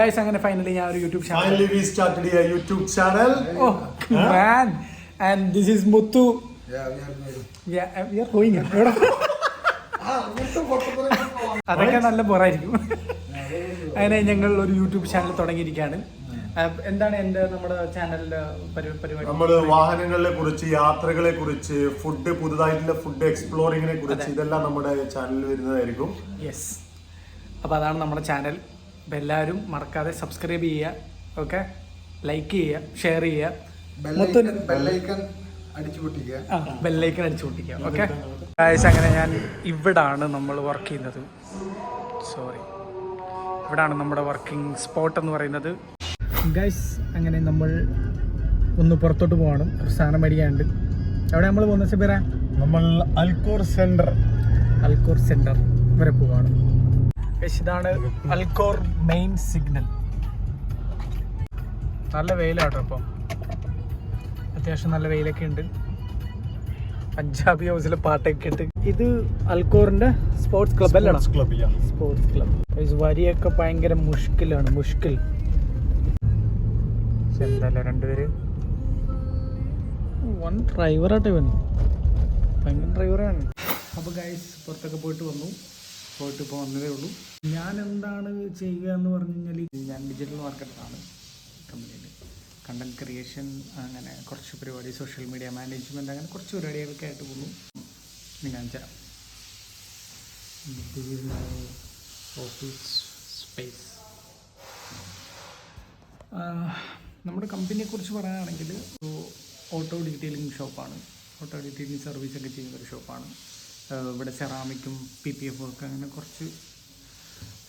Guys, അങ്ങനെ finally ഞാൻ ഒരു YouTube channel. Finally we started a YouTube channel. Oh man, and this is Muthu. Yeah, We are going. അതൊക്കെ നല്ല ബോറായിരിക്കും. അങ്ങനെ ഞങ്ങൾ ഒരു യൂട്യൂബ് ചാനൽ തുടങ്ങിയിരിക്കുകയാണ്. എന്താണ് നമ്മുടെ ചാനലിലെ പരിപാടി? നമ്മള് വാഹനങ്ങളെ കുറിച്ച്, യാത്രകളെ കുറിച്ച്, ഫുഡ്, പുതുതായിട്ടുള്ള ഫുഡ് എക്സ്പ്ലോറിങ്ങിനെ കുറിച്ച് ഇതെല്ലാം നമ്മുടെ ചാനലിൽ വരുന്നതായിരിക്കും. യെസ്, അപ്പോൾ അതാണ് നമ്മുടെ ചാനൽ. അപ്പം എല്ലാവരും മറക്കാതെ സബ്സ്ക്രൈബ് ചെയ്യുക, ഓക്കെ, ലൈക്ക് ചെയ്യുക, ഷെയർ ചെയ്യുക, ബെല്ലൈക്കൺ അടിച്ചു പൊട്ടിക്കുക, ഓക്കെ. ഗായ്സ്, അങ്ങനെ ഞാൻ ഇവിടാണ് നമ്മൾ വർക്ക് ചെയ്യുന്നത്. ഇവിടാണ് നമ്മുടെ വർക്കിംഗ് സ്പോട്ട് എന്ന് പറയുന്നത്. ഗൈസ്, അങ്ങനെ നമ്മൾ ഒന്ന് പുറത്തോട്ട് പോവാണ്, ഒരു സാധനം മേടിക്കാനുണ്ട്. എവിടെ നമ്മൾ പോകുന്നത് സബീറ? നമ്മൾ അൽക്കോർ സെന്റർ വരെ പോവാണ്. ഇതാണ് അൽക്കോർ മെയിൻ സിഗ്നൽ. നല്ല വെയിലാട്ടോ ഇപ്പം, അത്യാവശ്യം നല്ല വെയിലൊക്കെ ഉണ്ട്. പഞ്ചാബി ഹൗസിലെ പാട്ടൊക്കെ ഉണ്ട്. ഇത് അൽക്കോറിന്റെ സ്പോർട്സ് ക്ലബ് അല്ലേ? Sports club. വരിയൊക്കെ ഭയങ്കര മുഷ്കിൽ. എന്തായാലും രണ്ടുപേര് ഡ്രൈവറാട്ടെ വന്നു, ഭയങ്കര ഡ്രൈവറാണ്. അപ്പോൾ ഗൈസ്, പുറത്തൊക്കെ പോയിട്ട് ഇപ്പോൾ വന്നതേ ഉള്ളൂ. ഞാൻ എന്താണ് ചെയ്യുക എന്ന് പറഞ്ഞു കഴിഞ്ഞാൽ, ഞാൻ ഡിജിറ്റൽ മാർക്കറ്ററാണ് കമ്പനിയിൽ. കണ്ടന്റ് ക്രിയേഷൻ, അങ്ങനെ കുറച്ച് പരിപാടി, സോഷ്യൽ മീഡിയ മാനേജ്മെൻറ്റ്, അങ്ങനെ കുറച്ച് പരിപാടികളൊക്കെ ആയിട്ട് പോകുന്നു. ഞാൻ തരാം. Office space. നമ്മുടെ കമ്പനിയെക്കുറിച്ച് പറയുകയാണെങ്കിൽ ഓട്ടോ ഡീറ്റെയിലിംഗ് ഷോപ്പാണ്. ഓട്ടോ ഡീറ്റെയിലിംഗ് സർവീസൊക്കെ ചെയ്യുന്നൊരു ഷോപ്പാണ്. ഇവിടെ സെറാമിക്കും PPF ഒക്കെ അങ്ങനെ കുറച്ച്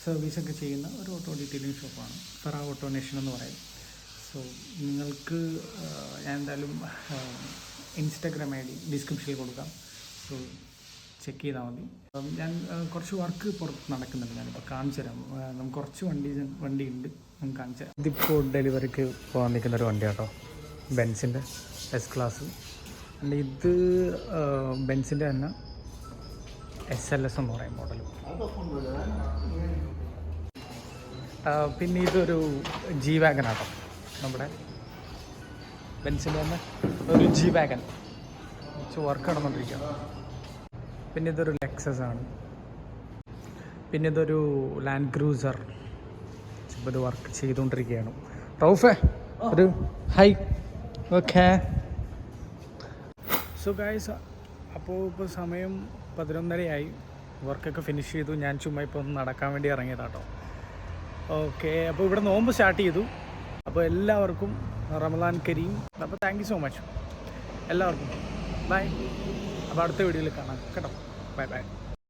സർവീസൊക്കെ ചെയ്യുന്ന ഒരു ഓട്ടോ ഡീറ്റെയിലിംഗ് ഷോപ്പാണ്. ഫെറ ഓട്ടോനേഷൻ എന്ന് പറയും. സോ നിങ്ങൾക്ക് ഞാൻ എന്തായാലും ഇൻസ്റ്റാഗ്രാം ID ഡിസ്ക്രിപ്ഷനിൽ കൊടുക്കാം. സോ ചെക്ക് ചെയ്താൽ മതി. ഞാൻ കുറച്ച് വർക്ക് പുറത്ത് നടക്കുന്നുണ്ട്, ഞാനിപ്പോൾ കാണിച്ചു തരാം. നമുക്ക് കുറച്ച് വണ്ടി ഉണ്ട്, നമുക്ക് കാണിച്ചു തരാം. ഇതിപ്പോൾ ഡെലിവറിക്ക് പോകാൻ നിൽക്കുന്നൊരു വണ്ടിയാണ് കേട്ടോ, ബെൻസിൻ്റെ S-Class. അല്ല, ഇത് ബെൻസിൻ്റെ തന്നെ SLS എന്ന് പറയും മോഡൽ. പിന്നെ ഇതൊരു G-Wagon ആട്ടോ, നമ്മുടെ ബെൻസിൻ്റെ തന്നെ ഒരു G-Wagon വർക്ക് നടന്നുകൊണ്ടിരിക്കുകയാണ്. പിന്നെ ഇതൊരു ലെക്സസ് ആണ്. പിന്നെ ഇതൊരു ലാൻഡ് ക്രൂസർ, ഇപ്പോൾ ഇത് വർക്ക് ചെയ്തുകൊണ്ടിരിക്കുകയാണ്. റൗഫേ, ഒരു ഹൈ. ഓക്കെ. സോ ഗൈസ്, ഇപ്പോൾ സമയം 11:30 വർക്കൊക്കെ ഫിനിഷ് ചെയ്തു. ഞാൻ ചുമ്മാ ഇപ്പോൾ ഒന്ന് നടക്കാൻ വേണ്ടി ഇറങ്ങിയതാട്ടോ. ഓക്കെ, അപ്പോൾ ഇവിടെ നോമ്പ് സ്റ്റാർട്ട് ചെയ്തു. അപ്പോൾ എല്ലാവർക്കും റമദാൻ കരീം. അപ്പോൾ താങ്ക് യു സോ മച്ച് എല്ലാവർക്കും. ബൈ. അപ്പോൾ അടുത്ത വീഡിയോയിൽ കാണാം കേട്ടോ. ബൈ.